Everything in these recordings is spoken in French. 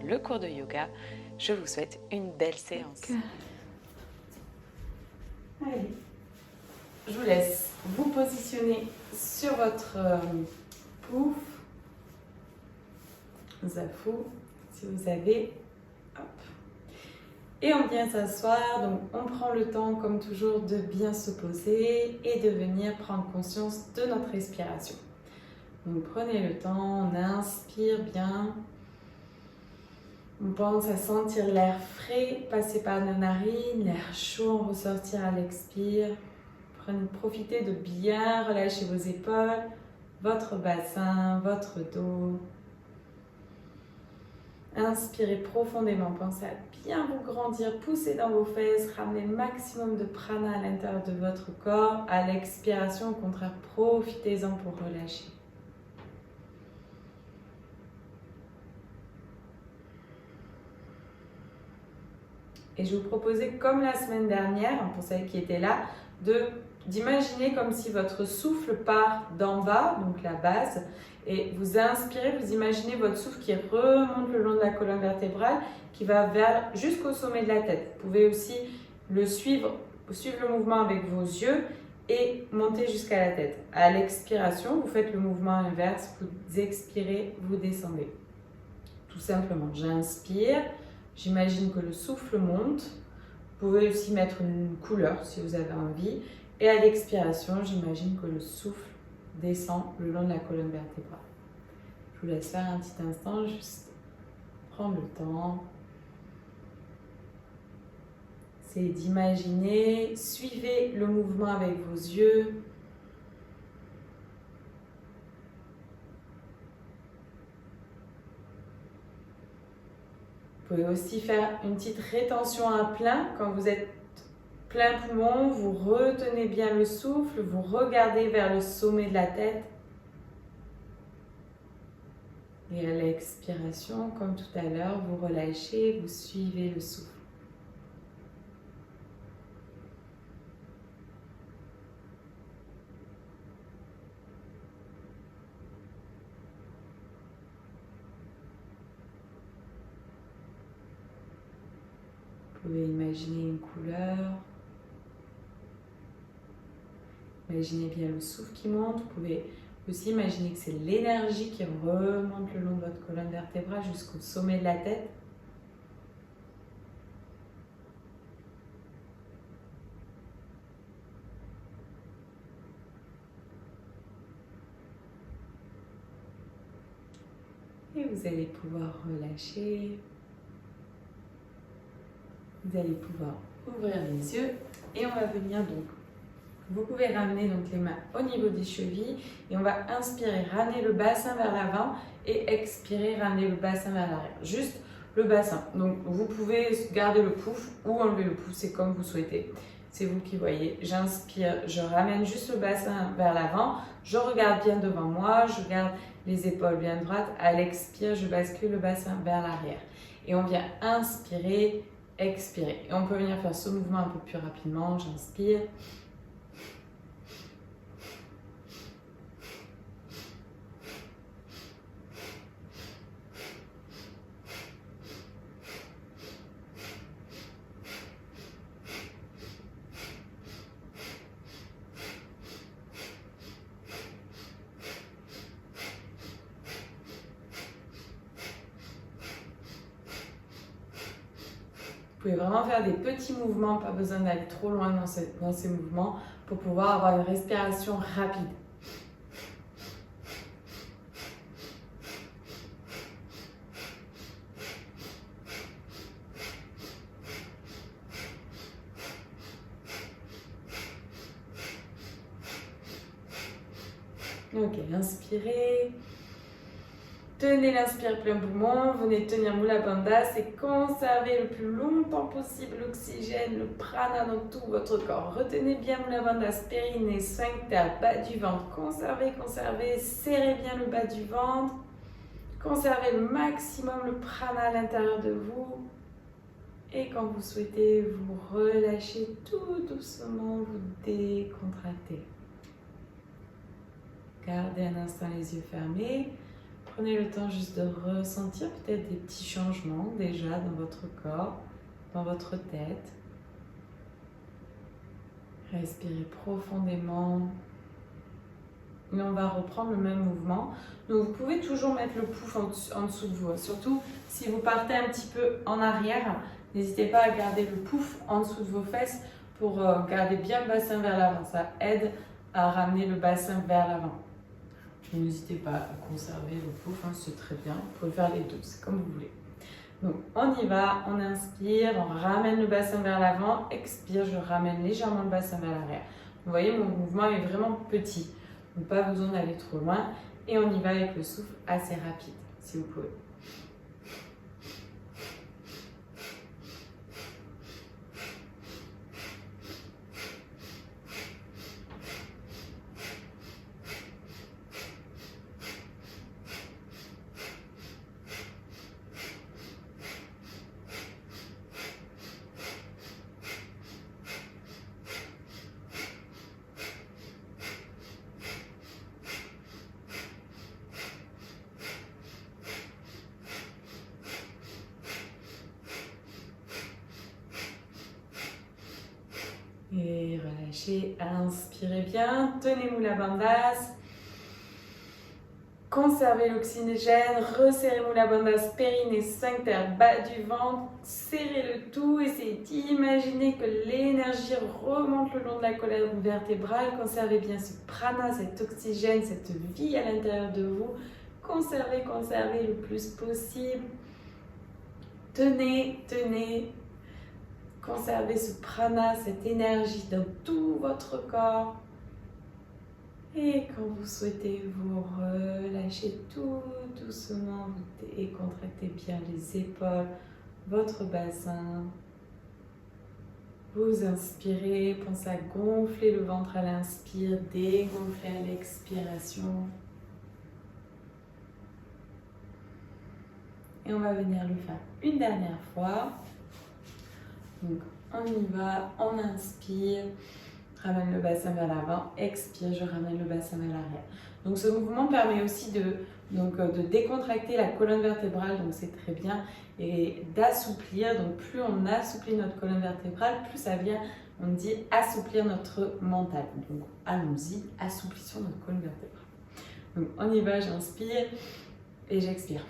le cours de yoga. Je vous souhaite une belle séance. Allez, je vous laisse vous positionner sur votre pouf, zafou, si vous avez. Hop. Et on vient s'asseoir, donc on prend le temps comme toujours de bien se poser et de venir prendre conscience de notre respiration. Donc prenez le temps, on inspire bien. On pense à sentir l'air frais passer par nos narines, l'air chaud en ressortir à l'expire. Profitez de bien relâcher vos épaules, votre bassin, votre dos. Inspirez profondément, pensez à bien vous grandir, poussez dans vos fesses, ramenez le maximum de prana à l'intérieur de votre corps. À l'expiration, au contraire, profitez-en pour relâcher. Et je vous proposais, comme la semaine dernière, pour celles qui étaient là, d'imaginer comme si votre souffle part d'en bas, donc la base, et vous inspirez, vous imaginez votre souffle qui remonte le long de la colonne vertébrale, qui va jusqu'au sommet de la tête. Vous pouvez aussi suivre le mouvement avec vos yeux et monter jusqu'à la tête. À l'expiration, vous faites le mouvement inverse, vous expirez, vous descendez. Tout simplement, j'inspire, j'imagine que le souffle monte. Vous pouvez aussi mettre une couleur si vous avez envie. Et à l'expiration, j'imagine que le souffle descend le long de la colonne vertébrale. Je vous laisse faire un petit instant, juste prendre le temps. C'est d'imaginer, suivez le mouvement avec vos yeux. Vous pouvez aussi faire une petite rétention à plein. Quand vous êtes plein poumon, vous retenez bien le souffle, vous regardez vers le sommet de la tête. Et à l'expiration, comme tout à l'heure, vous relâchez, vous suivez le souffle. Vous pouvez imaginer une couleur. Imaginez bien le souffle qui monte. Vous pouvez aussi imaginer que c'est l'énergie qui remonte le long de votre colonne vertébrale jusqu'au sommet de la tête. Et vous allez pouvoir relâcher. Vous allez pouvoir ouvrir les yeux et on va venir donc. Vous pouvez ramener donc les mains au niveau des chevilles et on va inspirer, ramener le bassin vers l'avant et expirer, ramener le bassin vers l'arrière. Juste le bassin. Donc vous pouvez garder le pouf ou enlever le pouf, c'est comme vous souhaitez. C'est vous qui voyez. J'inspire, je ramène juste le bassin vers l'avant. Je regarde bien devant moi, je garde les épaules bien droites. À l'expire, je bascule le bassin vers l'arrière. Et on vient inspirer, expirer. Et on peut venir faire ce mouvement un peu plus rapidement. J'inspire. Vous pouvez vraiment faire des petits mouvements, pas besoin d'aller trop loin dans ces mouvements pour pouvoir avoir une respiration rapide. Ok, inspirez. Tenez l'inspire plein poumon, venez tenir Mula Bandha, c'est conserver le plus longtemps possible l'oxygène, le prana dans tout votre corps. Retenez bien Mula Bandha, périnée, sphincter, bas du ventre, conservez, conservez, serrez bien le bas du ventre, conservez le maximum le prana à l'intérieur de vous. Et quand vous souhaitez, vous relâchez tout doucement, vous décontractez. Gardez un instant les yeux fermés. Prenez le temps juste de ressentir peut-être des petits changements déjà dans votre corps, dans votre tête. Respirez profondément. Et on va reprendre le même mouvement. Donc vous pouvez toujours mettre le pouf en dessous de vous. Surtout si vous partez un petit peu en arrière, n'hésitez pas à garder le pouf en dessous de vos fesses pour garder bien le bassin vers l'avant. Ça aide à ramener le bassin vers l'avant. N'hésitez pas à conserver le pouf, hein, c'est très bien. Vous pouvez faire les deux, c'est comme vous voulez. Donc on y va, on inspire, on ramène le bassin vers l'avant, expire, je ramène légèrement le bassin vers l'arrière. Vous voyez, mon mouvement est vraiment petit, donc pas besoin d'aller trop loin. Et on y va avec le souffle assez rapide, si vous pouvez. Et relâchez, inspirez bien, tenez-vous la bandasse. Conservez l'oxygène, resserrez-vous la bandasse, périnée, sphincter, bas du ventre, serrez le tout, essayez d'imaginer que l'énergie remonte le long de la colonne vertébrale, conservez bien ce prana, cet oxygène, cette vie à l'intérieur de vous, conservez le plus possible, tenez, conservez ce prana, cette énergie dans tout votre corps. Et quand vous souhaitez, vous relâchez tout doucement et contractez bien les épaules, votre bassin. Vous inspirez, pensez à gonfler le ventre à l'inspire, dégonfler à l'expiration. Et on va venir le faire une dernière fois. Donc on y va, on inspire. Ramène le bassin vers l'avant, expire, je ramène le bassin vers l'arrière. Donc ce mouvement permet aussi de décontracter la colonne vertébrale, donc c'est très bien, et d'assouplir. Donc plus on assouplit notre colonne vertébrale, plus ça vient, on dit, assouplir notre mental. Donc allons-y, assouplissons notre colonne vertébrale. Donc on y va, j'inspire et j'expire.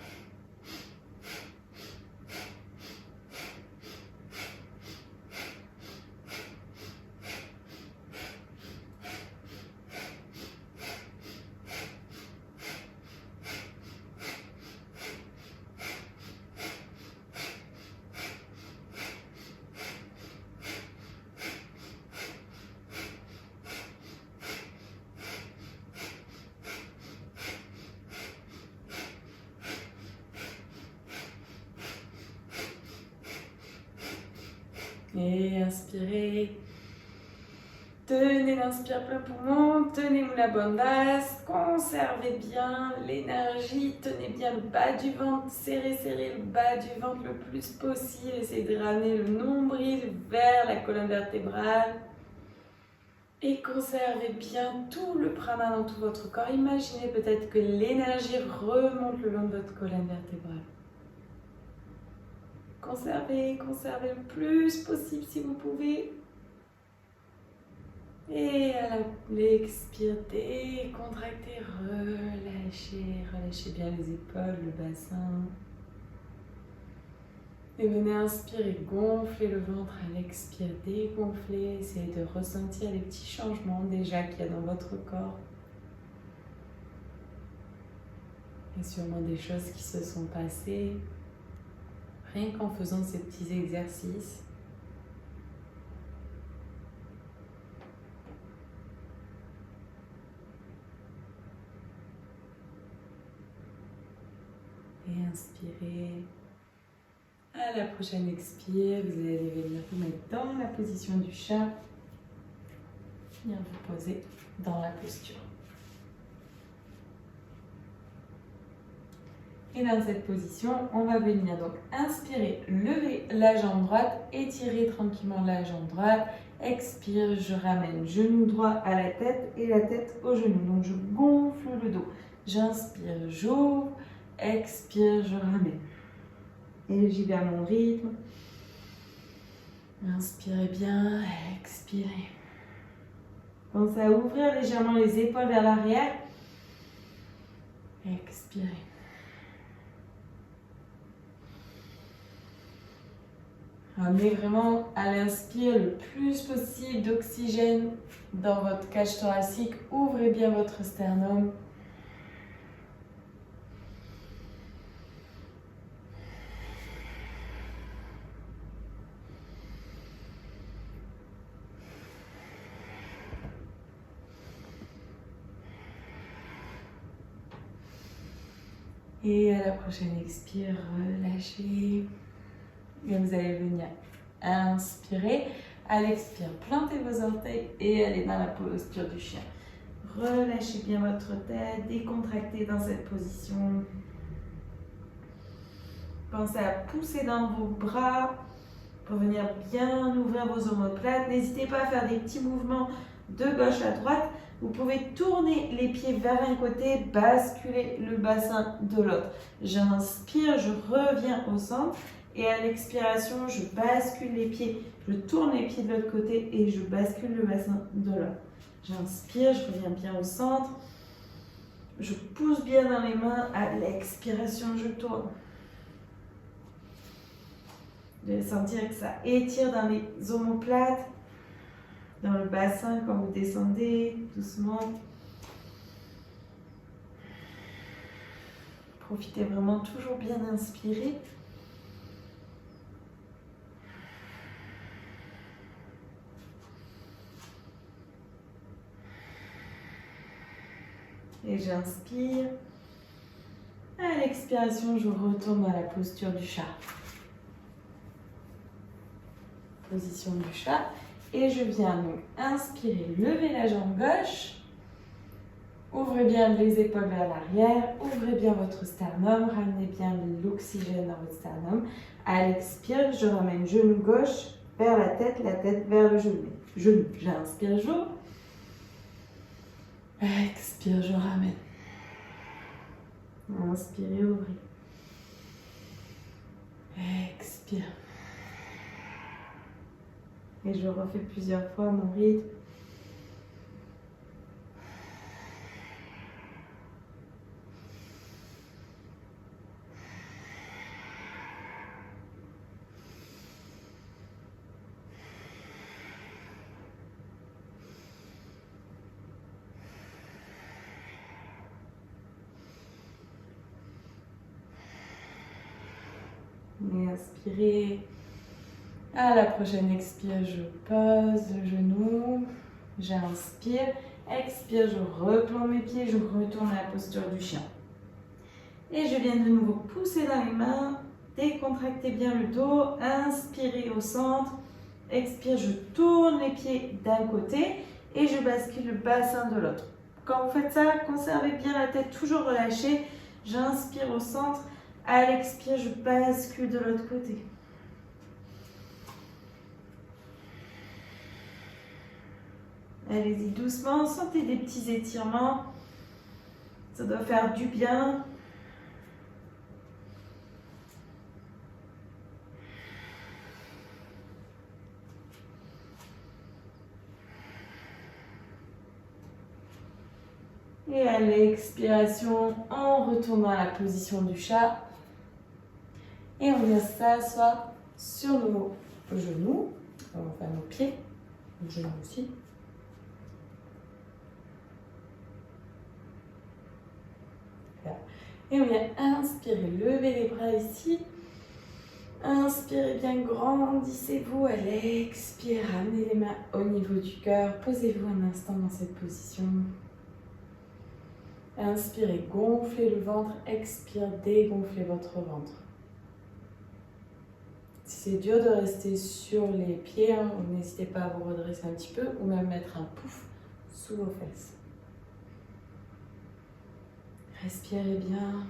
Et inspirez. Tenez l'inspire plein poumon, tenez-vous la bandasse, conservez bien l'énergie, tenez bien le bas du ventre, serrez le bas du ventre le plus possible, essayez de ramener le nombril vers la colonne vertébrale et conservez bien tout le prana dans tout votre corps. Imaginez peut-être que l'énergie remonte le long de votre colonne vertébrale. Conservez le plus possible si vous pouvez. Et à l'expire, décontractez, relâchez bien les épaules, le bassin. Et venez inspirer, gonflez le ventre, à l'expire, dégonflez. Essayez de ressentir les petits changements déjà qu'il y a dans votre corps. Il y a sûrement des choses qui se sont passées. Rien qu'en faisant ces petits exercices. Et inspirez. À la prochaine expire, vous allez venir vous mettre dans la position du chat. Venir vous poser dans la posture. Et dans cette position, on va venir donc inspirer, lever la jambe droite, étirer tranquillement la jambe droite. Expire, je ramène genou droit à la tête et la tête au genou. Donc je gonfle le dos. J'inspire, j'ouvre. expire, je ramène. Et j'y vais à mon rythme. Inspirez bien, expirez. Pensez à ouvrir légèrement les épaules vers l'arrière. Expirez. Ramenez vraiment à l'inspire le plus possible d'oxygène dans votre cage thoracique. Ouvrez bien votre sternum. Et à la prochaine expire, relâchez. Et vous allez venir inspirer. À l'expire, plantez vos orteils et allez dans la posture du chien. Relâchez bien votre tête, décontractez dans cette position. Pensez à pousser dans vos bras pour venir bien ouvrir vos omoplates. N'hésitez pas à faire des petits mouvements de gauche à droite. Vous pouvez tourner les pieds vers un côté, basculer le bassin de l'autre. J'inspire, je reviens au centre. Et à l'expiration, je bascule les pieds, je tourne les pieds de l'autre côté et je bascule le bassin de l'autre. J'inspire, je reviens bien au centre. Je pousse bien dans les mains. À l'expiration, je tourne. Vous allez sentir que ça étire dans les omoplates, dans le bassin quand vous descendez doucement. Profitez vraiment toujours bien d'inspirer. Et j'inspire. À l'expiration, je retourne à la posture du chat. Position du chat. Et je viens donc inspirer, lever la jambe gauche. Ouvrez bien les épaules vers l'arrière. Ouvrez bien votre sternum. Ramenez bien l'oxygène dans votre sternum. À l'expire, je ramène genou gauche vers la tête vers le genou. J'inspire, j'ouvre. Expire, je ramène. Inspirez, ouvrez. Expire. Et je refais plusieurs fois mon rythme. Et inspirez. À la prochaine expire, je pose le genou. J'inspire. Expire, je replante mes pieds. Je retourne à la posture du chien. Et je viens de nouveau pousser dans les mains. Décontractez bien le dos. Inspirez au centre. Expire, je tourne les pieds d'un côté. Et je bascule le bassin de l'autre. Quand vous faites ça, conservez bien la tête toujours relâchée. J'inspire au centre. À l'expire, je bascule de l'autre côté. Allez-y doucement, sentez des petits étirements. Ça doit faire du bien. Et à l'expiration, en retournant à la position du chat. Et on vient s'asseoir sur nos genoux, enfin nos pieds, les genoux aussi. Voilà. Et on vient inspirer, lever les bras ici. Inspirez bien, grandissez-vous. À l'expire, ramenez les mains au niveau du cœur. Posez-vous un instant dans cette position. Inspirez, gonflez le ventre. Expire, dégonflez votre ventre. Si c'est dur de rester sur les pieds, n'hésitez pas à vous redresser un petit peu ou même mettre un pouf sous vos fesses. Respirez bien.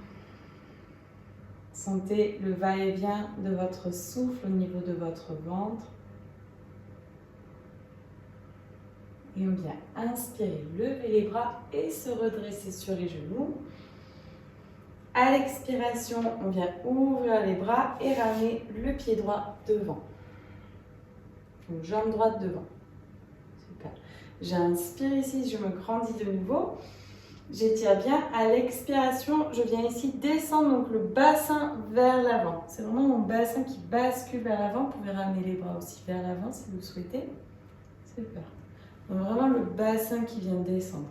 Sentez le va-et-vient de votre souffle au niveau de votre ventre. Et on vient inspirer, lever les bras et se redresser sur les genoux. À l'expiration, on vient ouvrir les bras et ramener le pied droit devant. Donc, jambe droite devant. Super. J'inspire ici, je me grandis de nouveau. J'étire bien. À l'expiration, je viens ici descendre donc le bassin vers l'avant. C'est vraiment mon bassin qui bascule vers l'avant. Vous pouvez ramener les bras aussi vers l'avant si vous le souhaitez. Super. Donc vraiment le bassin qui vient descendre.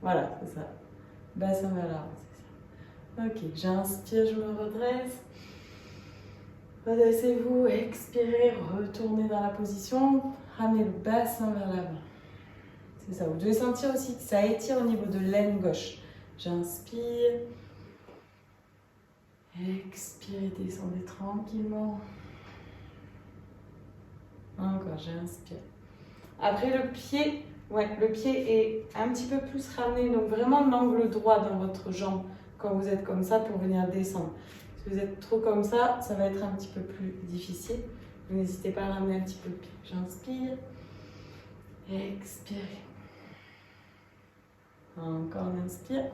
Voilà, c'est ça. Bassin vers l'avant, c'est ça. Ok, j'inspire, je me redresse. Redressez-vous, expirez, retournez dans la position. Ramenez le bassin vers l'avant. C'est ça, vous devez sentir aussi que ça étire au niveau de l'aine gauche. J'inspire. Expirez, descendez tranquillement. Encore, j'inspire. Après le pied, le pied est un petit peu plus ramené, donc vraiment l'angle droit dans votre jambe quand vous êtes comme ça pour venir descendre. Si vous êtes trop comme ça va être un petit peu plus difficile. N'hésitez pas à ramener un petit peu le pied. J'inspire. Expirez. Encore on inspire.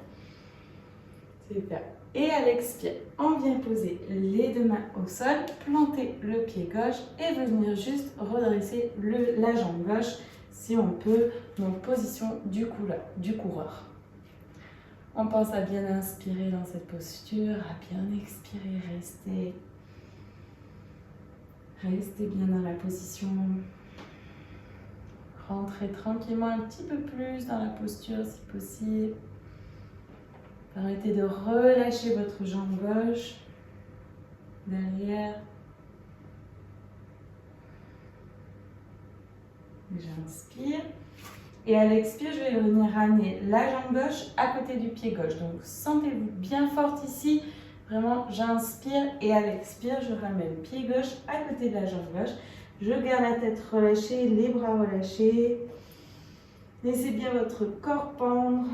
Super. Et à l'expire, on vient poser les deux mains au sol, planter le pied gauche et venir juste redresser la jambe gauche si on peut. Donc position du coureur. On pense à bien inspirer dans cette posture, à bien expirer, restez bien dans la position. Rentrez tranquillement un petit peu plus dans la posture si possible. Permettez de relâcher votre jambe gauche derrière. J'inspire. Et à l'expire, je vais venir ramener la jambe gauche à côté du pied gauche. Donc sentez-vous bien forte ici. Vraiment, j'inspire et à l'expire, je ramène le pied gauche à côté de la jambe gauche. Je garde la tête relâchée, les bras relâchés. Laissez bien votre corps pendre.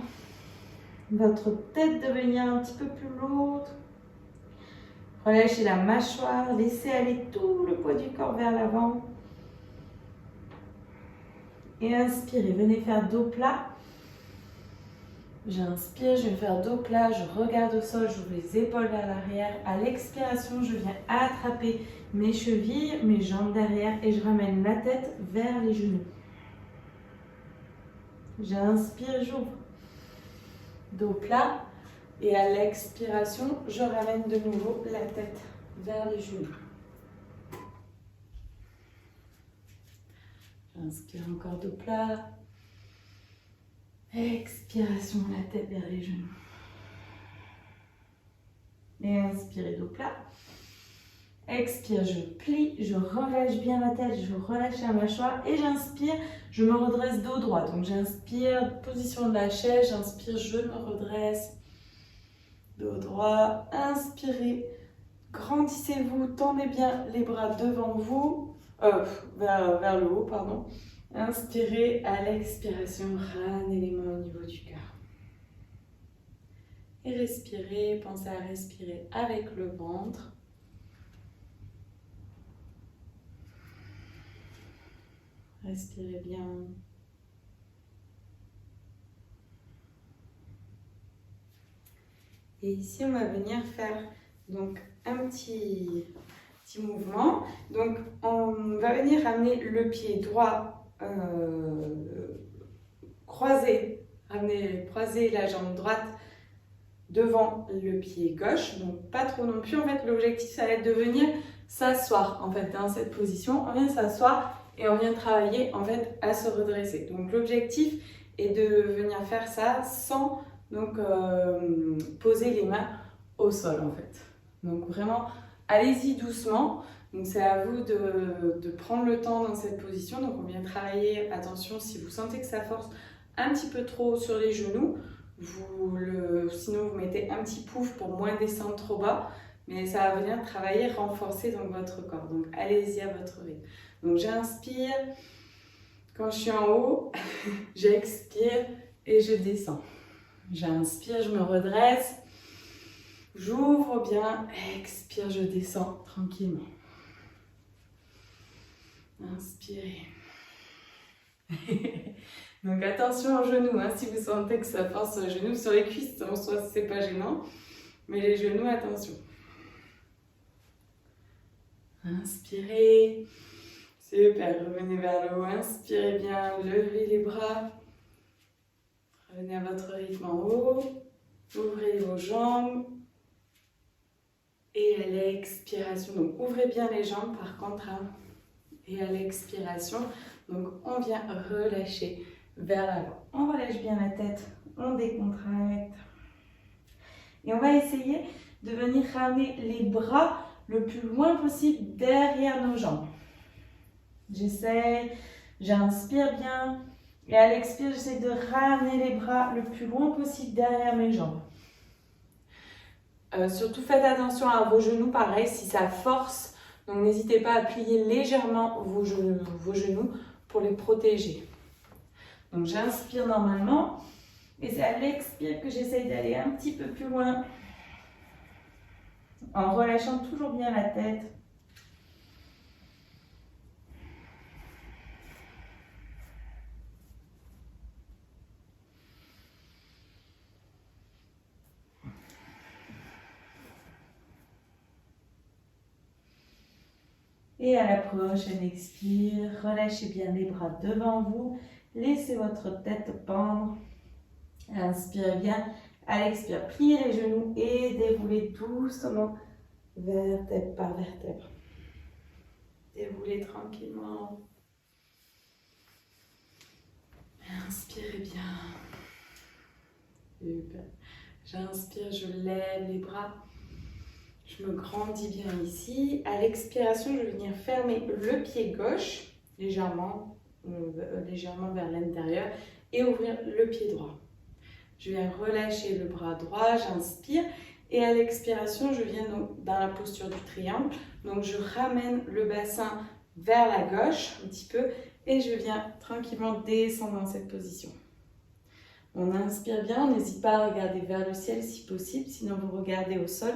Votre tête devenir un petit peu plus lourde. Relâchez la mâchoire. Laissez aller tout le poids du corps vers l'avant. Et inspirez. Venez faire dos plat. J'inspire, je vais faire dos plat. Je regarde au sol. J'ouvre les épaules vers l'arrière. À l'expiration, je viens attraper mes chevilles, mes jambes derrière et je ramène la tête vers les genoux. J'inspire, j'ouvre. Dos plat. Et à l'expiration, je ramène de nouveau la tête vers les genoux. J'inspire encore dos plat. Expiration, la tête vers les genoux. Et inspirez dos plat. Expire, je plie, je relâche bien la tête, je relâche la mâchoire et j'inspire, je me redresse dos droit. Donc j'inspire, position de la chaise, j'inspire, je me redresse. Dos droit, inspirez, grandissez-vous, tendez bien les bras devant vous, vers le haut, pardon. Inspirez, à l'expiration, ramenez les mains au niveau du cœur. Et respirez, pensez à respirer avec le ventre. Respirez bien. Et ici, on va venir faire donc un petit mouvement. Donc, on va venir ramener le pied droit croisé, croiser la jambe droite devant le pied gauche. Donc, pas trop non plus. En fait, l'objectif, ça va être de venir s'asseoir en fait dans cette position. On vient s'asseoir et on vient travailler en fait à se redresser. Donc, l'objectif est de venir faire ça sans donc poser les mains au sol en fait. Donc vraiment, allez-y doucement. Donc c'est à vous de prendre le temps dans cette position. Donc on vient travailler, attention, si vous sentez que ça force un petit peu trop sur les genoux, sinon vous mettez un petit pouf pour moins descendre trop bas. Mais ça va venir travailler, renforcer donc votre corps. Donc allez-y à votre rythme. Donc j'inspire, quand je suis en haut, j'expire et je descends. J'inspire, je me redresse, j'ouvre bien, expire, je descends tranquillement. Inspirez. Donc attention aux genoux, hein, si vous sentez que ça force sur les genoux, sur les cuisses, en soi c'est pas gênant, mais les genoux, attention. Inspirez, super, revenez vers le haut, inspirez bien, levez les bras, revenez à votre rythme en haut, ouvrez vos jambes, et à l'expiration, donc ouvrez bien les jambes par contre, hein, et à l'expiration, donc on vient relâcher vers l'avant. On relâche bien la tête, on décontracte. Et on va essayer de venir ramener les bras le plus loin possible derrière nos jambes. J'essaie, j'inspire bien. Et à l'expire, j'essaie de ramener les bras le plus loin possible derrière mes jambes. Surtout faites attention à vos genoux, pareil, si ça force. Donc n'hésitez pas à plier légèrement vos genoux pour les protéger. Donc j'inspire normalement. Et c'est à l'expire que j'essaye d'aller un petit peu plus loin. En relâchant toujours bien la tête. Et à la prochaine expire, relâchez bien les bras devant vous. Laissez votre tête pendre. Inspirez bien. À l'expire, pliez les genoux et déroulez doucement vertèbre par vertèbre. Déroulez tranquillement. Inspirez bien. Super. J'inspire, je lève les bras. Je me grandis bien ici. À l'expiration, je vais venir fermer le pied gauche légèrement vers l'intérieur et ouvrir le pied droit. Je viens relâcher le bras droit, j'inspire et à l'expiration, je viens donc dans la posture du triangle. Donc je ramène le bassin vers la gauche un petit peu et je viens tranquillement descendre dans cette position. On inspire bien, on n'hésite pas à regarder vers le ciel si possible, sinon vous regardez au sol.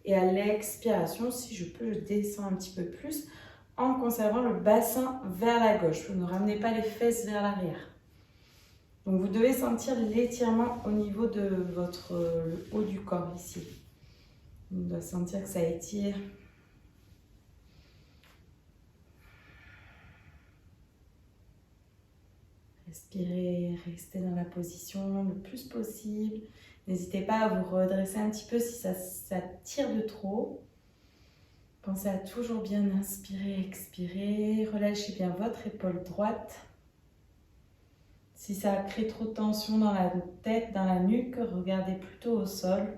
Et à l'expiration, si je peux, je descends un petit peu plus en conservant le bassin vers la gauche. Vous ne ramenez pas les fesses vers l'arrière. Donc vous devez sentir l'étirement au niveau de le haut du corps ici. On doit sentir que ça étire. Respirez, restez dans la position le plus possible. N'hésitez pas à vous redresser un petit peu si ça tire de trop. Pensez à toujours bien inspirer, expirer. Relâchez bien votre épaule droite. Si ça crée trop de tension dans la tête, dans la nuque, regardez plutôt au sol.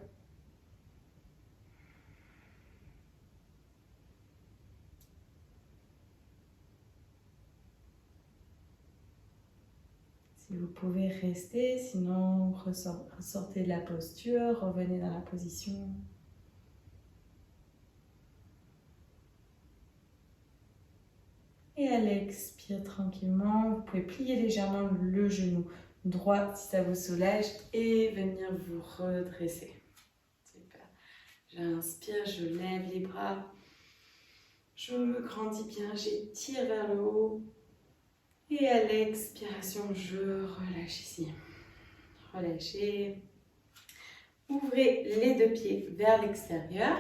Si vous pouvez rester, sinon ressortez de la posture, revenez dans la position. Et à l'expire tranquillement, vous pouvez plier légèrement le genou droit si ça vous soulage et venir vous redresser. Super. J'inspire, je lève les bras, je me grandis bien, j'étire vers le haut. Et à l'expiration, je relâche ici. Relâchez. Ouvrez les deux pieds vers l'extérieur.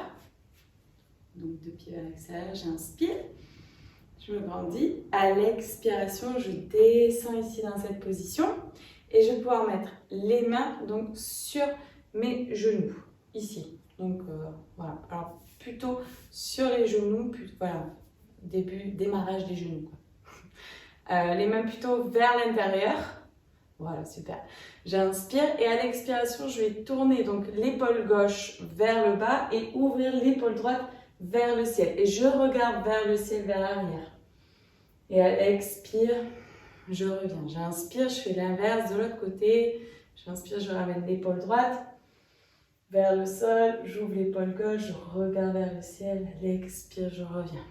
Donc deux pieds vers l'extérieur, j'inspire. Je me grandis. À l'expiration, je descends ici dans cette position. Et je vais pouvoir mettre les mains donc sur mes genoux. Ici. Donc voilà. Alors plutôt sur les genoux. Voilà. Démarrage des genoux, quoi. Les mains plutôt vers l'intérieur. Voilà, super. J'inspire et à l'expiration, je vais tourner donc l'épaule gauche vers le bas et ouvrir l'épaule droite vers le ciel. Et je regarde vers le ciel, vers l'arrière. Et à l'expire, je reviens. J'inspire, je fais l'inverse de l'autre côté. J'inspire, je ramène l'épaule droite vers le sol. J'ouvre l'épaule gauche, je regarde vers le ciel. À l'expire, je reviens.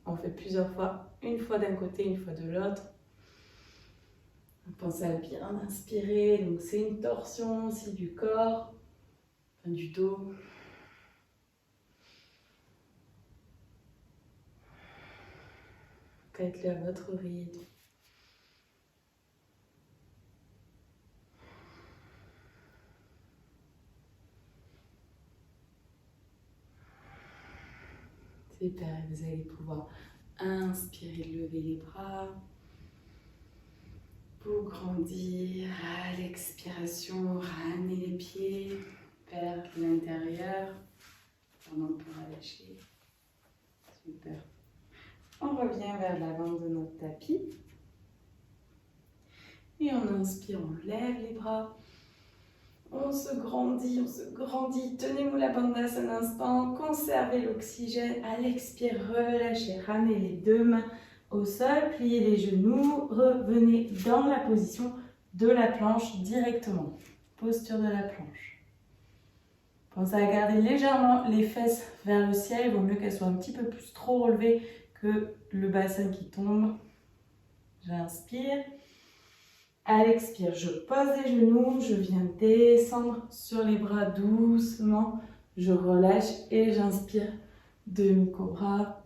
On fait plusieurs fois, une fois d'un côté, une fois de l'autre. Pensez à bien inspirer, donc c'est une torsion aussi du corps, du dos. Faites-le à votre rythme. Super, vous allez pouvoir inspirer, lever les bras. Vous grandir. À l'expiration, ramenez les pieds vers l'intérieur. Pendant que vous relâchez. Super. On revient vers l'avant de notre tapis. Et on inspire, on lève les bras. On se grandit, on se grandit. Tenez-vous la bandasse un instant. Conservez l'oxygène. À l'expire, relâchez. Ramenez les deux mains au sol. Pliez les genoux. Revenez dans la position de la planche directement. Posture de la planche. Pensez à garder légèrement les fesses vers le ciel. Il vaut mieux qu'elles soient un petit peu plus trop relevées que le bassin qui tombe. J'inspire. À l'expire, je pose les genoux, je viens descendre sur les bras doucement. Je relâche et j'inspire, demi-cobra.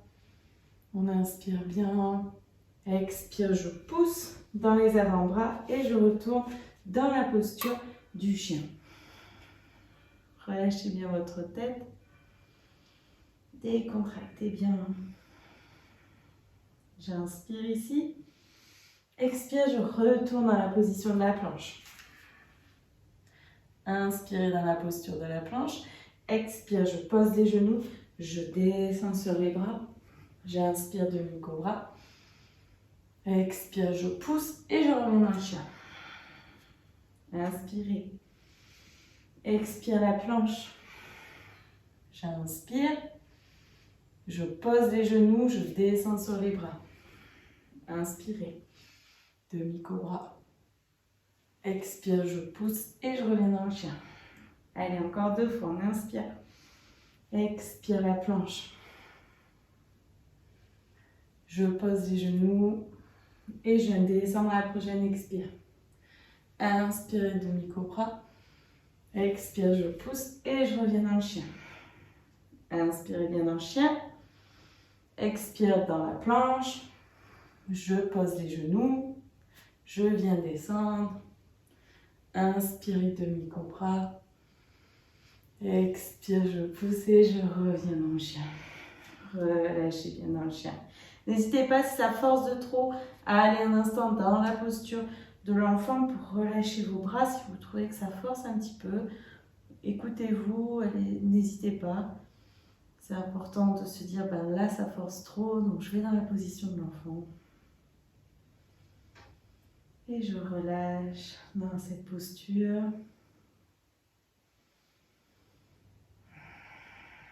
On inspire bien. Expire, je pousse dans les avant-bras et je retourne dans la posture du chien. Relâchez bien votre tête. Décontractez bien. J'inspire ici. Expire, je retourne dans la position de la planche. Inspirez dans la posture de la planche. Expire, je pose les genoux. Je descends sur les bras. J'inspire demi-cobra. Expire, je pousse et je reviens dans le chien. Inspirez. Expire la planche. J'inspire. Je pose les genoux, je descends sur les bras. Inspirez. Demi-cobra. Expire, je pousse et je reviens dans le chien. Allez, encore 2 fois. On inspire. Expire la planche. Je pose les genoux et je viens descendre à la prochaine expire. Inspirez, demi-cobra. Expire, je pousse et je reviens dans le chien. Inspirez bien dans le chien. Expire dans la planche. Je pose les genoux. Je viens descendre. Inspirez demi-cobra. Expire, je pousse et je reviens dans le chien. Relâchez bien dans le chien. N'hésitez pas, si ça force de trop, à aller un instant dans la posture de l'enfant pour relâcher vos bras. Si vous trouvez que ça force un petit peu, écoutez-vous, n'hésitez pas. C'est important de se dire, ben là ça force trop, donc je vais dans la position de l'enfant. Et je relâche dans cette posture.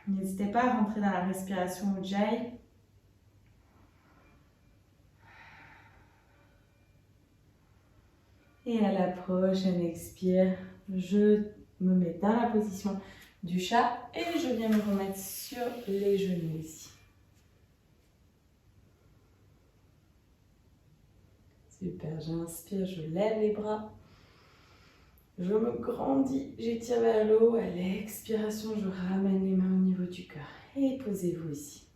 N'hésitez pas à rentrer dans la respiration Ujjayi. Et à la prochaine expire, je me mets dans la position du chat et je viens me remettre sur les genoux ici. Super, j'inspire, je lève les bras. Je me grandis, j'étire vers le haut. À l'expiration, je ramène les mains au niveau du cœur. Et posez-vous ici.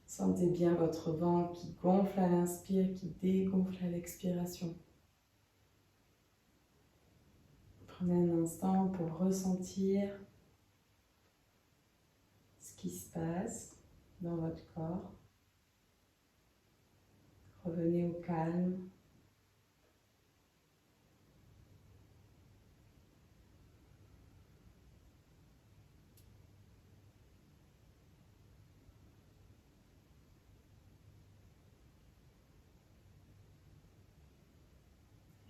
Sentez bien votre ventre qui gonfle à l'inspire, qui dégonfle à l'expiration. Prenez un instant pour ressentir ce qui se passe dans votre corps. Revenez au calme.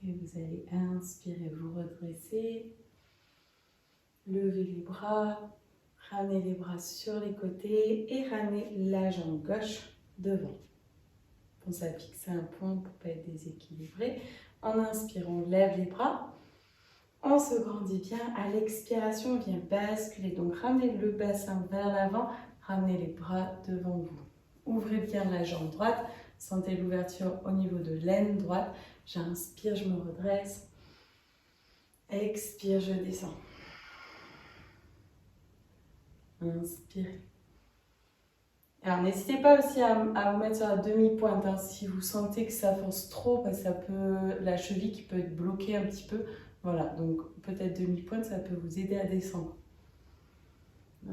Et vous allez inspirer, vous redresser, lever les bras, ramener les bras sur les côtés et ramener la jambe gauche devant. Pensez à fixer un point pour ne pas être déséquilibré. En inspirant, on lève les bras. On se grandit bien. À l'expiration, on vient basculer. Donc, ramenez le bassin vers l'avant. Ramenez les bras devant vous. Ouvrez bien la jambe droite. Sentez l'ouverture au niveau de l'aine droite. J'inspire, je me redresse. Expire, je descends. Inspirez. Alors, n'hésitez pas aussi à vous mettre sur la demi-pointe hein, si vous sentez que ça force trop, parce que ça peut, la cheville qui peut être bloquée un petit peu. Voilà, donc peut-être demi-pointe, ça peut vous aider à descendre.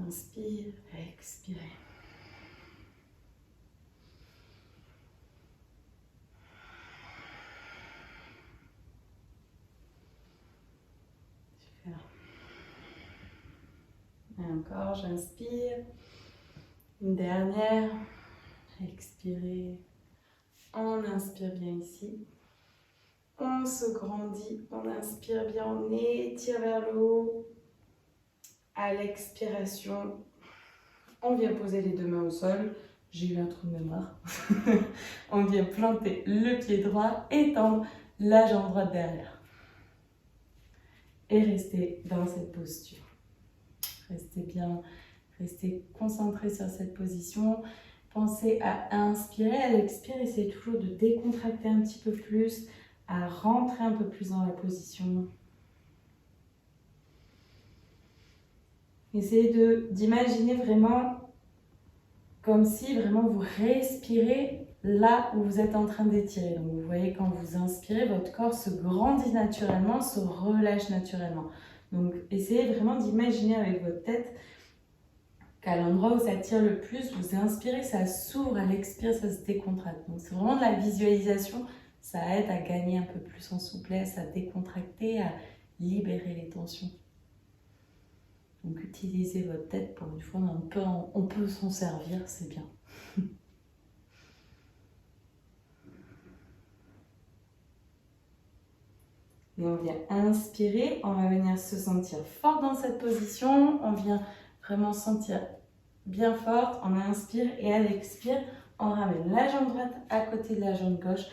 Inspire, expirez. Super. Et encore, j'inspire. Une dernière. Expirez. On inspire bien ici. On se grandit. On inspire bien. On étire vers le haut. À l'expiration, on vient poser les deux mains au sol. J'ai eu un trou de mémoire. On vient planter le pied droit, étendre la jambe droite derrière. Et restez dans cette posture. Restez bien, restez concentré sur cette position. Pensez à inspirer, à l'expirer. Essayez toujours de décontracter un petit peu plus, à rentrer un peu plus dans la position. Essayez d'imaginer vraiment comme si vraiment vous respirez là où vous êtes en train d'étirer. Donc vous voyez, quand vous inspirez, votre corps se grandit naturellement, se relâche naturellement. Donc essayez vraiment d'imaginer avec votre tête qu'à l'endroit où ça tire le plus, vous inspirez, ça s'ouvre, à l'expire, ça se décontracte. Donc c'est vraiment de la visualisation, ça aide à gagner un peu plus en souplesse, à décontracter, à libérer les tensions. Donc utilisez votre tête pour une fois, on peut s'en servir, c'est bien. Et on vient inspirer, on va venir se sentir fort dans cette position, on vient vraiment sentir bien forte, on inspire et à l'expire, on ramène la jambe droite à côté de la jambe gauche,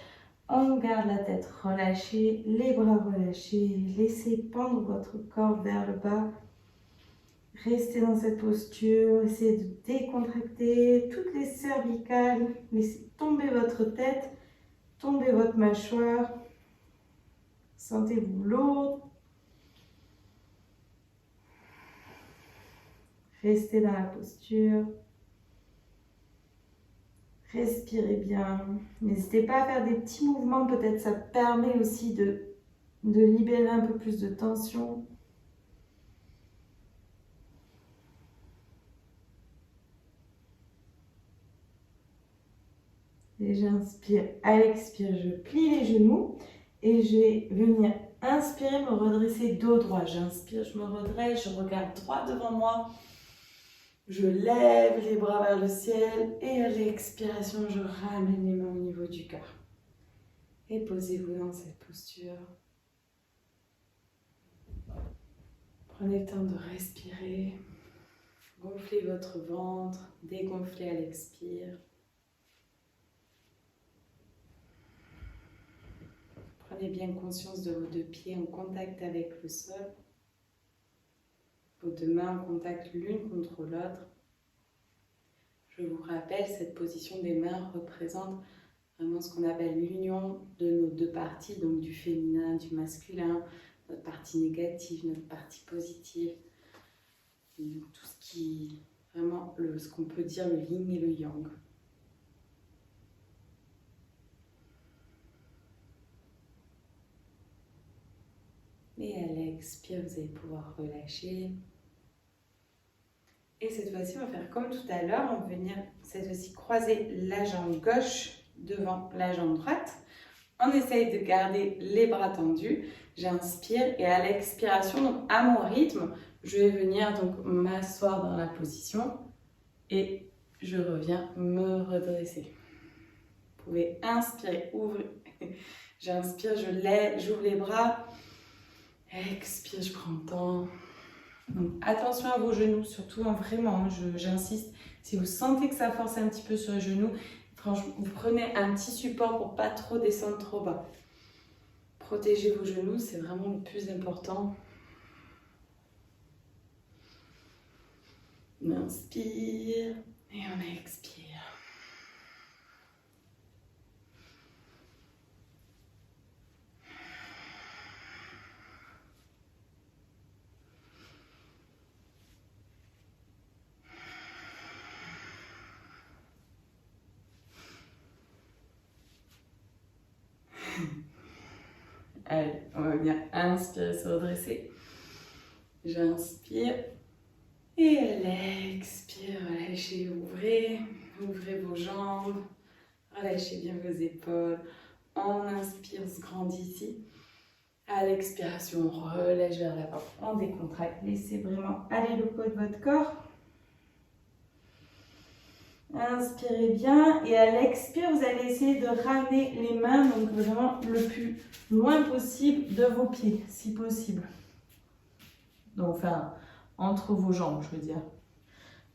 on garde la tête relâchée, les bras relâchés, laissez pendre votre corps vers le bas. Restez dans cette posture, essayez de décontracter toutes les cervicales, laissez tomber votre tête, tomber votre mâchoire. Sentez-vous lourde. Restez dans la posture. Respirez bien. N'hésitez pas à faire des petits mouvements, peut-être ça permet aussi de libérer un peu plus de tension. Et j'inspire, à l'expire, je plie les genoux et je vais venir inspirer, me redresser dos droit. J'inspire, je me redresse, je regarde droit devant moi. Je lève les bras vers le ciel et à l'expiration, je ramène les mains au niveau du cœur. Et posez-vous dans cette posture. Prenez le temps de respirer. Gonflez votre ventre, dégonflez à l'expire. Prenez bien conscience de vos deux pieds en contact avec le sol. Vos deux mains en contact l'une contre l'autre. Je vous rappelle, cette position des mains représente vraiment ce qu'on appelle l'union de nos deux parties, donc du féminin, du masculin, notre partie négative, notre partie positive. Tout ce qui, vraiment, ce qu'on peut dire le yin et le yang. Et à l'expire, vous allez pouvoir relâcher. Et cette fois-ci, on va faire comme tout à l'heure. On va venir cette fois-ci croiser la jambe gauche devant la jambe droite. On essaye de garder les bras tendus. J'inspire et à l'expiration, donc à mon rythme, je vais venir donc m'asseoir dans la position et je reviens me redresser. Vous pouvez inspirer, ouvrir. J'inspire, j'ouvre les bras. Expire, je prends le temps. Donc, attention à vos genoux, surtout vraiment, j'insiste. Si vous sentez que ça force un petit peu sur les genoux, franchement, vous prenez un petit support pour pas trop descendre trop bas. Protégez vos genoux, c'est vraiment le plus important. On inspire et on expire. Allez, on va bien inspirer, se redresser. J'inspire et à relâchez, ouvrez. Ouvrez vos jambes. Relâchez bien vos épaules. On inspire, on se grandit ici. À l'expiration, on relâche vers l'avant. On décontracte. Laissez vraiment aller le poids de votre corps. Inspirez bien et à l'expire, vous allez essayer de ramener les mains donc vraiment le plus loin possible de vos pieds, si possible. Donc, enfin, entre vos jambes, je veux dire.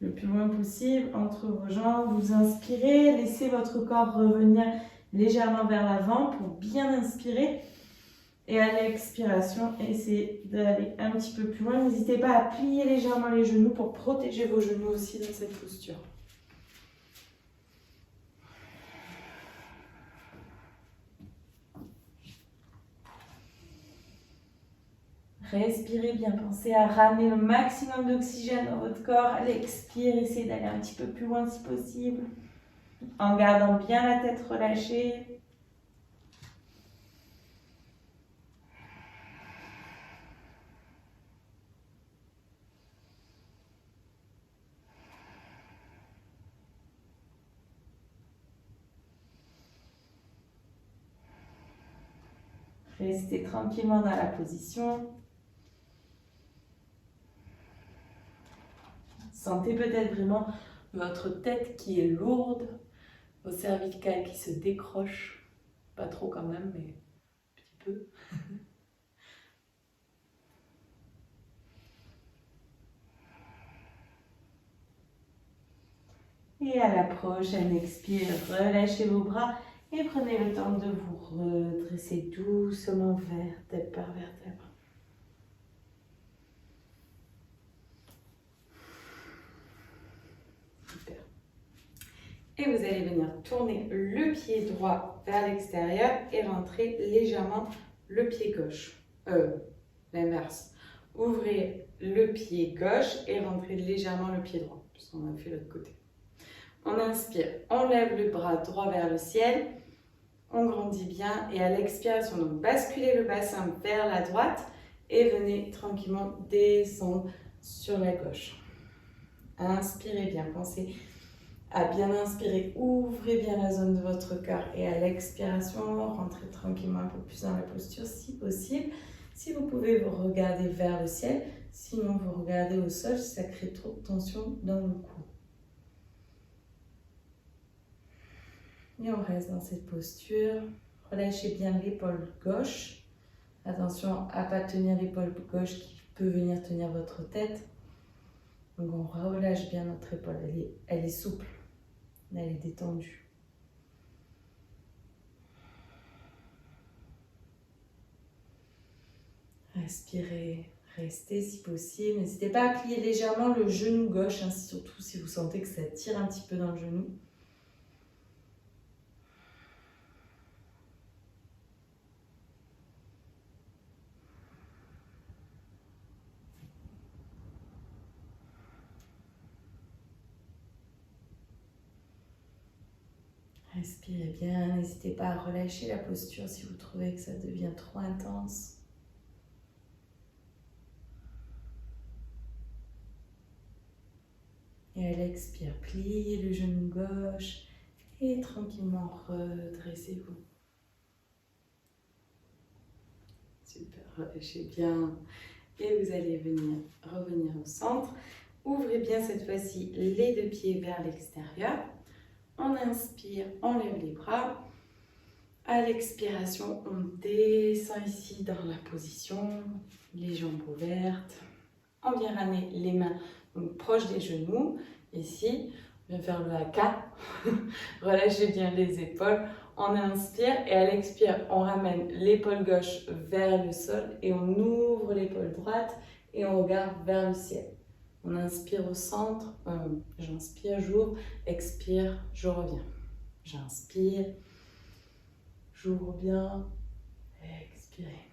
Le plus loin possible, entre vos jambes. Vous inspirez, laissez votre corps revenir légèrement vers l'avant pour bien inspirer. Et à l'expiration, essayez d'aller un petit peu plus loin. N'hésitez pas à plier légèrement les genoux pour protéger vos genoux aussi dans cette posture. Respirez bien, pensez à ramener le maximum d'oxygène dans votre corps. À l'expire, essayez d'aller un petit peu plus loin si possible, en gardant bien la tête relâchée. Restez tranquillement dans la position. Sentez peut-être vraiment votre tête qui est lourde, vos cervicales qui se décrochent. Pas trop quand même, mais un petit peu. Et à la prochaine expire, relâchez vos bras et prenez le temps de vous redresser doucement vertèbre par vertèbre. Super. Et vous allez venir tourner le pied droit vers l'extérieur et rentrer légèrement le pied gauche. L'inverse. Ouvrez le pied gauche et rentrez légèrement le pied droit, puisqu'on a fait l'autre côté. On inspire, on lève le bras droit vers le ciel, on grandit bien et à l'expiration, donc basculez le bassin vers la droite et venez tranquillement descendre sur la gauche. Inspirez bien, pensez à bien inspirer, ouvrez bien la zone de votre cœur et à l'expiration, rentrez tranquillement un peu plus dans la posture si possible. Si vous pouvez, vous regardez vers le ciel, sinon vous regardez au sol si ça crée trop de tension dans le cou. Et on reste dans cette posture. Relâchez bien l'épaule gauche. Attention à ne pas tenir l'épaule gauche qui peut venir tenir votre tête. Donc on relâche bien notre épaule. Elle est souple. Elle est détendue. Respirez. Restez si possible. N'hésitez pas à plier légèrement le genou gauche, hein, surtout si vous sentez que ça tire un petit peu dans le genou. Respirez bien, n'hésitez pas à relâcher la posture si vous trouvez que ça devient trop intense. Et à l'expire, pliez le genou gauche et tranquillement redressez-vous. Super, relâchez bien. Et vous allez revenir au centre. Ouvrez bien cette fois-ci les deux pieds vers l'extérieur. On inspire, on lève les bras. À l'expiration, on descend ici dans la position, les jambes ouvertes. On vient ramener les mains donc, proches des genoux. Ici, on vient faire le haka. Relâchez bien les épaules. On inspire et à l'expire, on ramène l'épaule gauche vers le sol et on ouvre l'épaule droite et on regarde vers le ciel. On inspire au centre, j'inspire, j'ouvre, expire, je reviens. J'inspire, j'ouvre bien, expirez.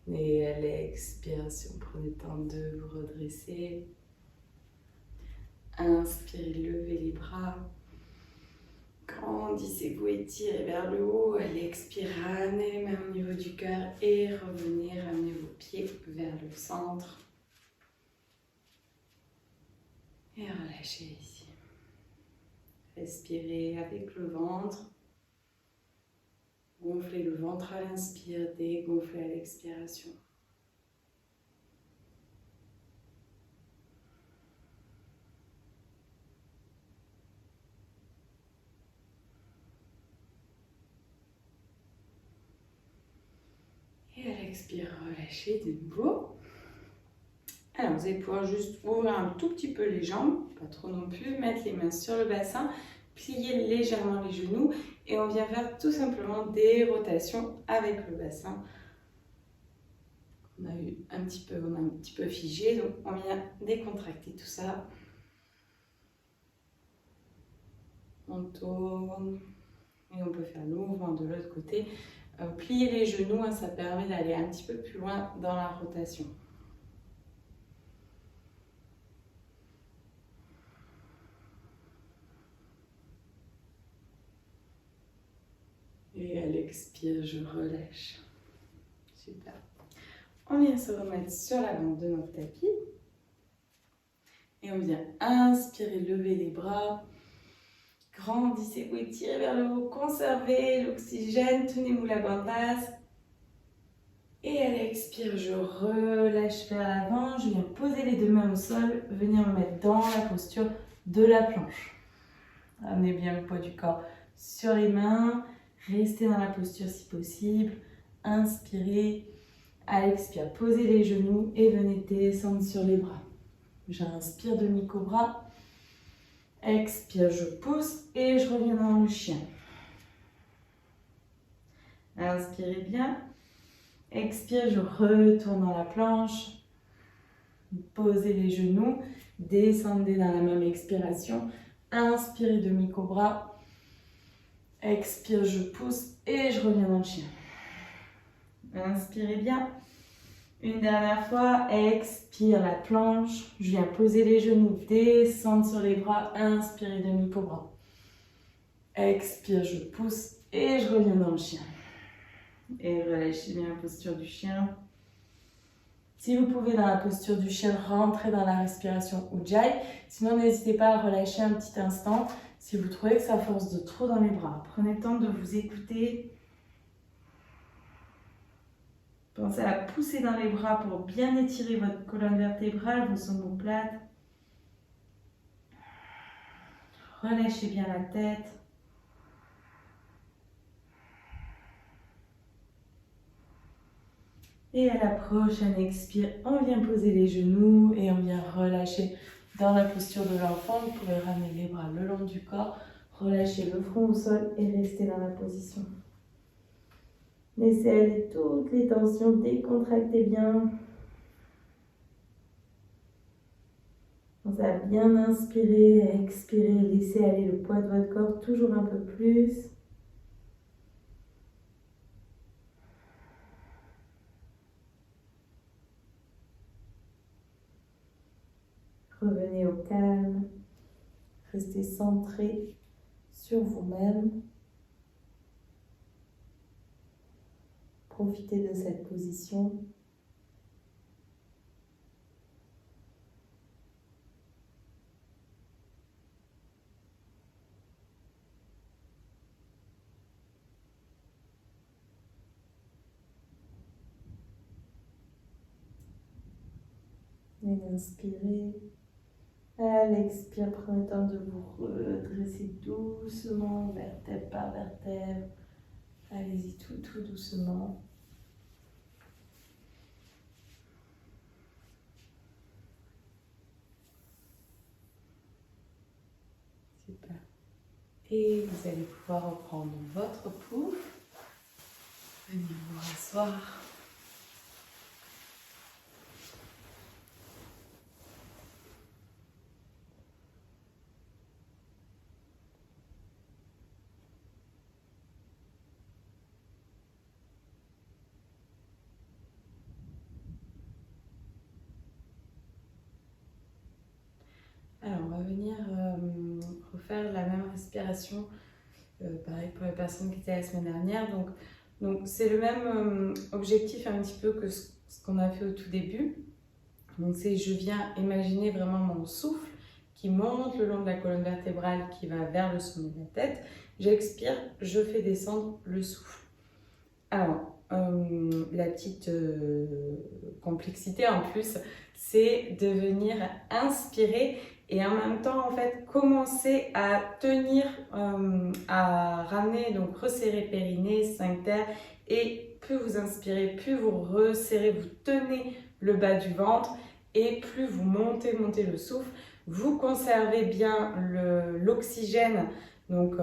Et à l'expiration, prenez le temps de vous redresser. Inspirez, levez les bras. Grandissez-vous, étirez vers le haut. À l'expire, ramenez les mains au niveau du cœur et revenez, ramenez vos pieds vers le centre. Et relâchez ici. Respirez avec le ventre. Gonflez le ventre à l'inspire, dégonflez à l'expiration. Et à l'expire, relâchez de nouveau. Alors, vous allez pouvoir juste ouvrir un tout petit peu les jambes, pas trop non plus, mettre les mains sur le bassin, plier légèrement les genoux et on vient faire tout simplement des rotations avec le bassin. On a un petit peu figé, donc on vient décontracter tout ça. On tourne et on peut faire le mouvement de l'autre côté. Plier les genoux, ça permet d'aller un petit peu plus loin dans la rotation. Et à l'expire, je relâche. Super. On vient se remettre sur la bande de notre tapis. Et on vient inspirer, lever les bras. Grandissez-vous, étirez vers le haut, conservez l'oxygène, tenez-vous la bande basse. Et à l'expire, je relâche vers l'avant. Je viens poser les deux mains au sol, venir me mettre dans la posture de la planche. Amenez bien le poids du corps sur les mains. Restez dans la posture si possible. Inspirez. À l'expire, posez les genoux et venez descendre sur les bras. J'inspire demi-cobra. Expire, je pousse et je reviens dans le chien. Inspirez bien. Expire, je retourne dans la planche. Posez les genoux. Descendez dans la même expiration. Inspirez demi-cobra. Expire, je pousse et je reviens dans le chien. Inspirez bien. Une dernière fois, expire la planche. Je viens poser les genoux, descendre sur les bras, inspirez demi-cobra. Expire, je pousse et je reviens dans le chien. Et relâchez bien la posture du chien. Si vous pouvez dans la posture du chien, rentrez dans la respiration Ujjayi. Sinon, n'hésitez pas à relâcher un petit instant si vous trouvez que ça force de trop dans les bras. Prenez le temps de vous écouter. Pensez à pousser dans les bras pour bien étirer votre colonne vertébrale, vos omoplates. Relâchez bien la tête. Et à la prochaine expire, on vient poser les genoux et on vient relâcher dans la posture de l'enfant. Vous pouvez ramener les bras le long du corps, relâcher le front au sol et rester dans la position. Laissez aller toutes les tensions, décontractez bien. Pensez à bien inspirer, expirer, laissez aller le poids de votre corps toujours un peu plus. Revenez au calme, restez centré sur vous-même. Profitez de cette position. Et inspirez. À l'expire, prenez le temps de vous redresser doucement, vertèbre par vertèbre. Allez-y tout doucement. Super. Et vous allez pouvoir reprendre votre pouf. Venez vous rasseoir. Alors, on va venir refaire la même respiration, pareil pour les personnes qui étaient la semaine dernière. Donc c'est le même objectif un petit peu que ce qu'on a fait au tout début. Donc c'est je viens imaginer vraiment mon souffle qui monte le long de la colonne vertébrale, qui va vers le sommet de la tête. J'expire, je fais descendre le souffle. Alors, la petite complexité en plus, c'est de venir inspirer et en même temps, en fait, commencer à tenir, à ramener, donc resserrer périnée, sphincter, et plus vous inspirez, plus vous resserrez, vous tenez le bas du ventre, et plus vous montez le souffle, vous conservez bien l'oxygène donc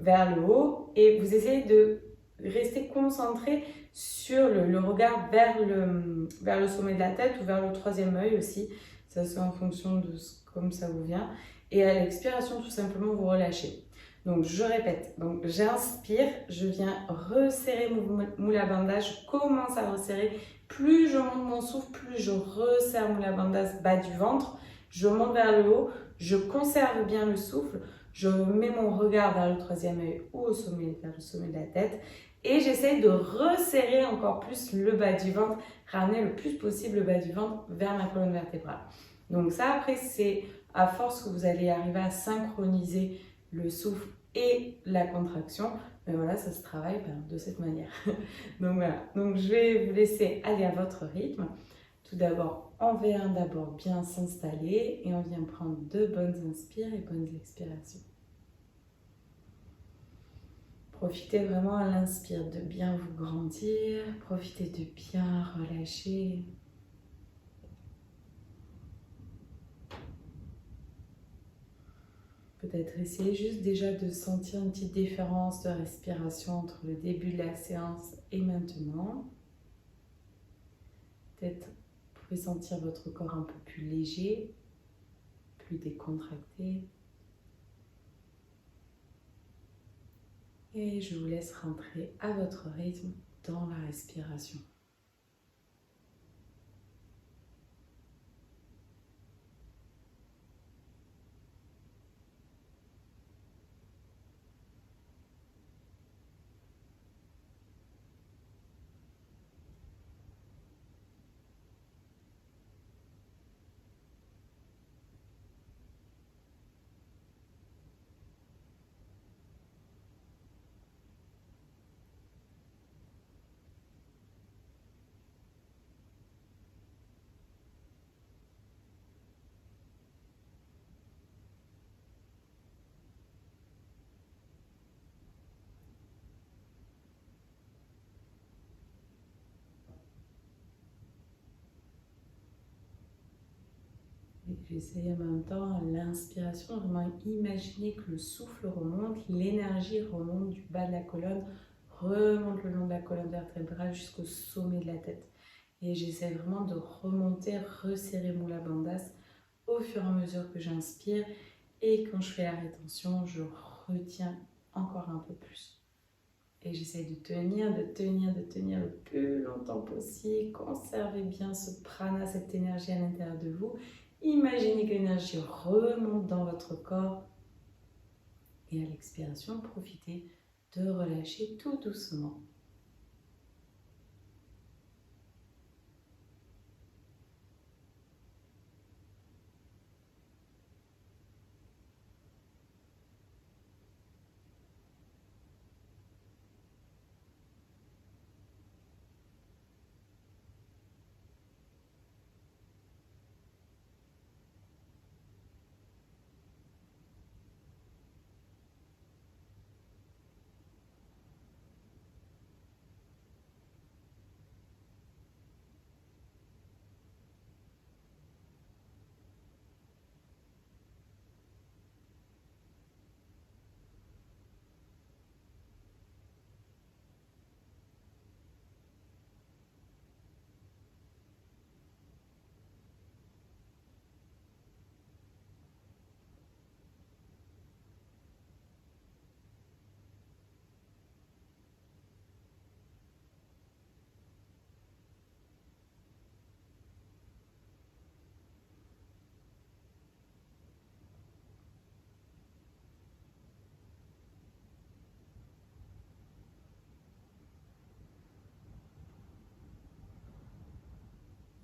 vers le haut, et vous essayez de rester concentré sur le regard vers le sommet de la tête ou vers le troisième œil aussi. Ça c'est en fonction de comme ça vous vient. Et à l'expiration, tout simplement, vous relâchez. Donc, je répète. Donc, j'inspire, je viens resserrer mon moula bandha. Je commence à resserrer. Plus je monte mon souffle, plus je resserre moula bandha bas du ventre. Je monte vers le haut. Je conserve bien le souffle. Je mets mon regard vers le troisième œil ou vers le sommet de la tête. Et j'essaie de resserrer encore plus le bas du ventre, ramener le plus possible le bas du ventre vers ma colonne vertébrale. Donc ça, après, c'est à force que vous allez arriver à synchroniser le souffle et la contraction. Mais voilà, ça se travaille de cette manière. Donc voilà, donc je vais vous laisser aller à votre rythme. Tout d'abord, on vient d'abord bien s'installer et on vient prendre de bonnes inspires et bonnes expirations. Profitez vraiment à l'inspire de bien vous grandir, profitez de bien relâcher. Peut-être essayer juste déjà de sentir une petite différence de respiration entre le début de la séance et maintenant. Peut-être vous pouvez sentir votre corps un peu plus léger, plus décontracté. Et je vous laisse rentrer à votre rythme dans la respiration. J'essaie en même temps l'inspiration, vraiment imaginer que le souffle remonte, l'énergie remonte du bas de la colonne, remonte le long de la colonne vertébrale jusqu'au sommet de la tête. Et j'essaie vraiment de remonter, resserrer mon Mula Bandhas au fur et à mesure que j'inspire. Et quand je fais la rétention, je retiens encore un peu plus. Et j'essaie de tenir le plus longtemps possible. Conservez bien ce prana, cette énergie à l'intérieur de vous. Imaginez que l'énergie remonte dans votre corps. Et à l'expiration, profitez de relâcher tout doucement.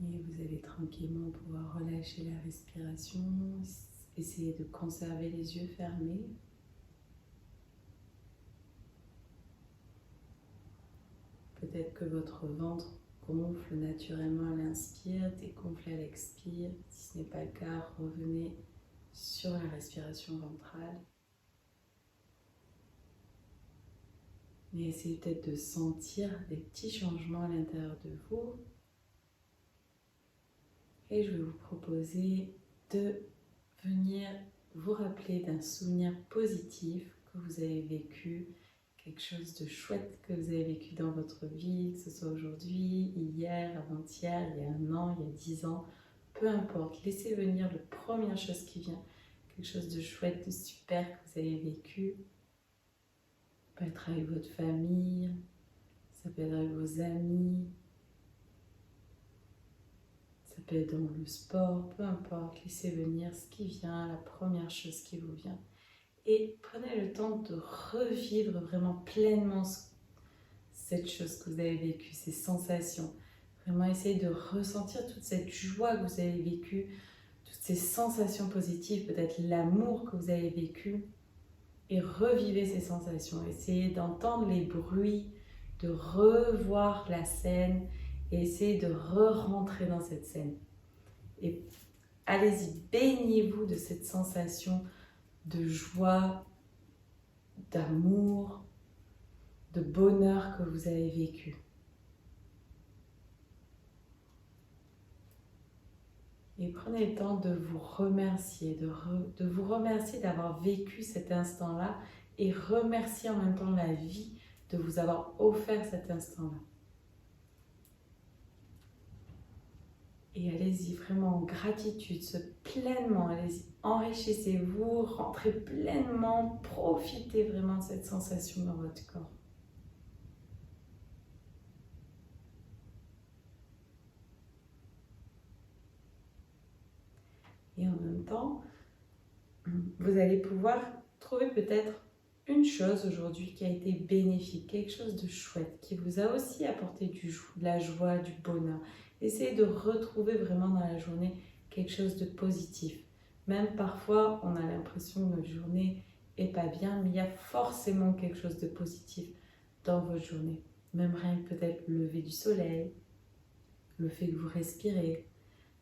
Et vous allez tranquillement pouvoir relâcher la respiration, essayer de conserver les yeux fermés. Peut-être que votre ventre gonfle naturellement à l'inspire, dégonfle à l'expire. Si ce n'est pas le cas, revenez sur la respiration ventrale. Mais essayez peut-être de sentir des petits changements à l'intérieur de vous. Et je vais vous proposer de venir vous rappeler d'un souvenir positif que vous avez vécu, quelque chose de chouette que vous avez vécu dans votre vie, que ce soit aujourd'hui, hier, avant-hier, il y a 1 an, il y a 10 ans, peu importe. Laissez venir la première chose qui vient, quelque chose de chouette, de super que vous avez vécu. Ça peut être avec votre famille, ça peut être avec vos amis, ça peut être dans le sport, peu importe. Laissez venir ce qui vient, la première chose qui vous vient. Et prenez le temps de revivre vraiment pleinement cette chose que vous avez vécue, ces sensations. Vraiment essayez de ressentir toute cette joie que vous avez vécue, toutes ces sensations positives, peut-être l'amour que vous avez vécu. Et revivez ces sensations. Essayez d'entendre les bruits, de revoir la scène et essayez de re-rentrer dans cette scène. Et allez-y, baignez-vous de cette sensation de joie, d'amour, de bonheur que vous avez vécu. Et prenez le temps de vous remercier, de vous remercier d'avoir vécu cet instant-là et remercier en même temps la vie de vous avoir offert cet instant-là. Et allez-y vraiment en gratitude, pleinement, allez-y, enrichissez-vous, rentrez pleinement, profitez vraiment de cette sensation dans votre corps. Et en même temps, vous allez pouvoir trouver peut-être une chose aujourd'hui qui a été bénéfique, quelque chose de chouette, qui vous a aussi apporté de la joie, du bonheur. Essayez de retrouver vraiment dans la journée quelque chose de positif. Même parfois, on a l'impression que notre journée n'est pas bien, mais il y a forcément quelque chose de positif dans votre journée. Même rien que peut-être le lever du soleil, le fait que vous respirez.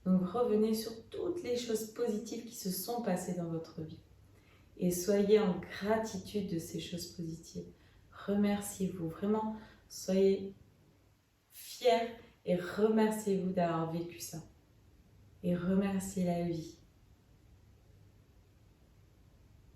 Donc revenez sur toutes les choses positives qui se sont passées dans votre vie. Et soyez en gratitude de ces choses positives. Remerciez-vous, vraiment, soyez fiers et remerciez-vous d'avoir vécu ça. Et remerciez la vie.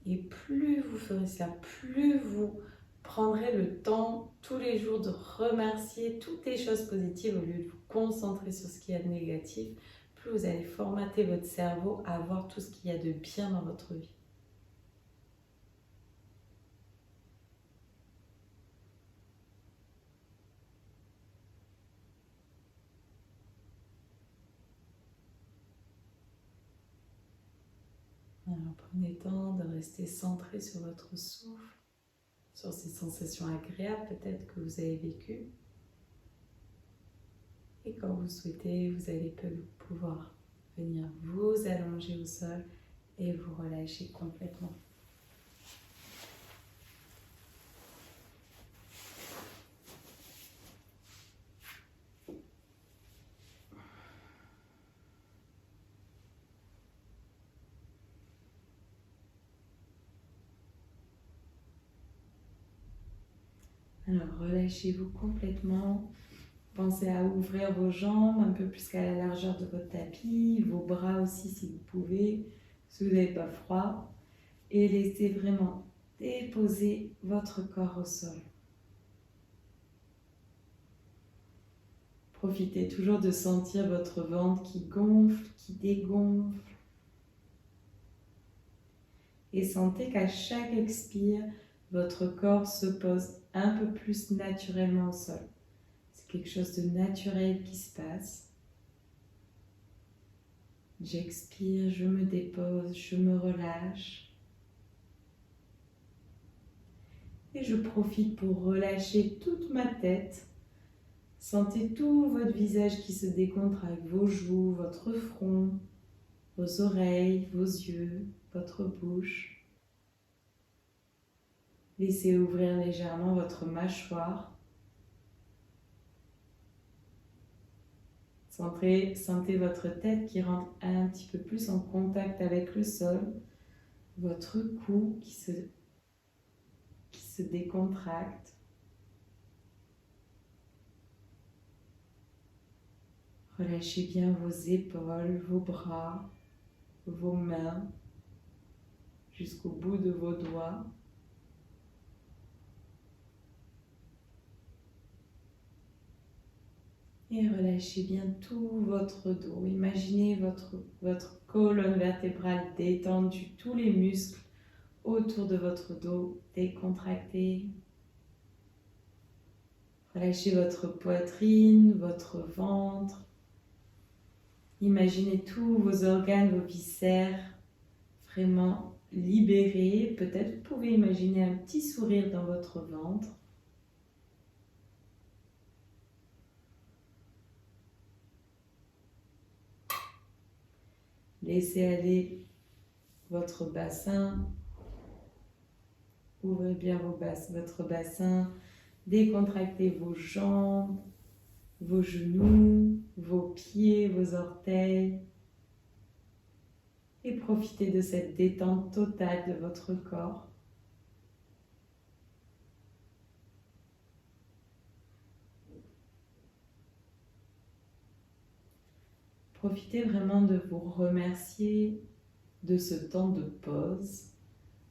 Et plus vous ferez ça, plus vous prendrez le temps tous les jours de remercier toutes les choses positives au lieu de vous concentrer sur ce qu'il y a de négatif, plus vous allez formater votre cerveau à voir tout ce qu'il y a de bien dans votre vie. Alors prenez le temps de rester centré sur votre souffle, sur ces sensations agréables peut-être que vous avez vécues. Et quand vous souhaitez, vous allez pouvoir venir vous allonger au sol et vous relâcher complètement. Alors relâchez-vous complètement. Pensez à ouvrir vos jambes un peu plus qu'à la largeur de votre tapis, vos bras aussi si vous pouvez, si vous n'avez pas froid. Et laissez vraiment déposer votre corps au sol. Profitez toujours de sentir votre ventre qui gonfle, qui dégonfle. Et sentez qu'à chaque expire, votre corps se pose un peu plus naturellement au sol. C'est quelque chose de naturel qui se passe. J'expire, je me dépose, je me relâche. Et je profite pour relâcher toute ma tête, Sentez tout votre visage qui se décontracte, vos joues, votre front, vos oreilles, vos yeux, votre bouche. Laissez ouvrir légèrement votre mâchoire. Sentez votre tête qui rentre un petit peu plus en contact avec le sol, votre cou qui se décontracte. Relâchez bien vos épaules, vos bras, vos mains, jusqu'au bout de vos doigts. Et relâchez bien tout votre dos. Imaginez votre colonne vertébrale détendue, tous les muscles autour de votre dos décontractés. Relâchez votre poitrine, votre ventre. Imaginez tous vos organes, vos viscères vraiment libérés. Peut-être vous pouvez imaginer un petit sourire dans votre ventre. Laissez aller votre bassin. Ouvrez bien votre bassin. Décontractez vos jambes, vos genoux, vos pieds, vos orteils. Et profitez de cette détente totale de votre corps. Profitez vraiment de vous remercier de ce temps de pause,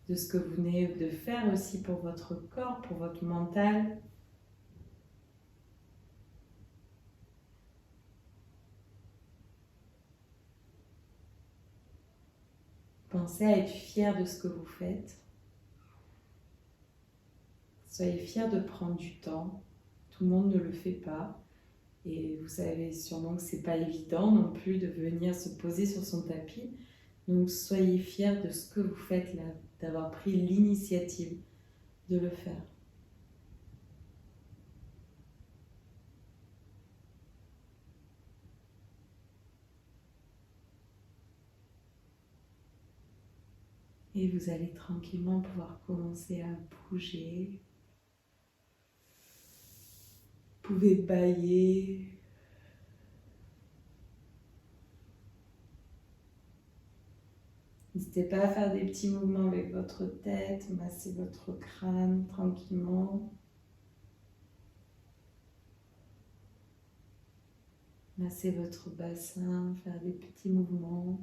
de ce que vous venez de faire aussi pour votre corps, pour votre mental. Pensez à être fier de ce que vous faites. Soyez fier de prendre du temps. Tout le monde ne le fait pas. Et vous savez sûrement que ce n'est pas évident non plus de venir se poser sur son tapis. Donc soyez fiers de ce que vous faites là, d'avoir pris l'initiative de le faire. Et vous allez tranquillement pouvoir commencer à bouger. Vous pouvez bâiller. N'hésitez pas à faire des petits mouvements avec votre tête, masser votre crâne tranquillement. Massez votre bassin, faire des petits mouvements.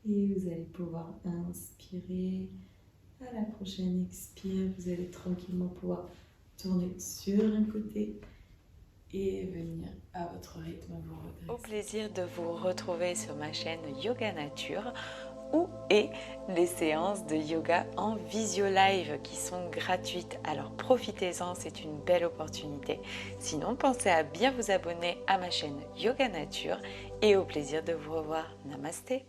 Et vous allez pouvoir inspirer. À la prochaine expire, vous allez tranquillement pouvoir tourner sur un côté et venir à votre rythme vous redresser. Au plaisir de vous retrouver sur ma chaîne Yoga Nature où est les séances de yoga en visio live qui sont gratuites. Alors profitez-en, c'est une belle opportunité. Sinon, pensez à bien vous abonner à ma chaîne Yoga Nature et au plaisir de vous revoir. Namasté.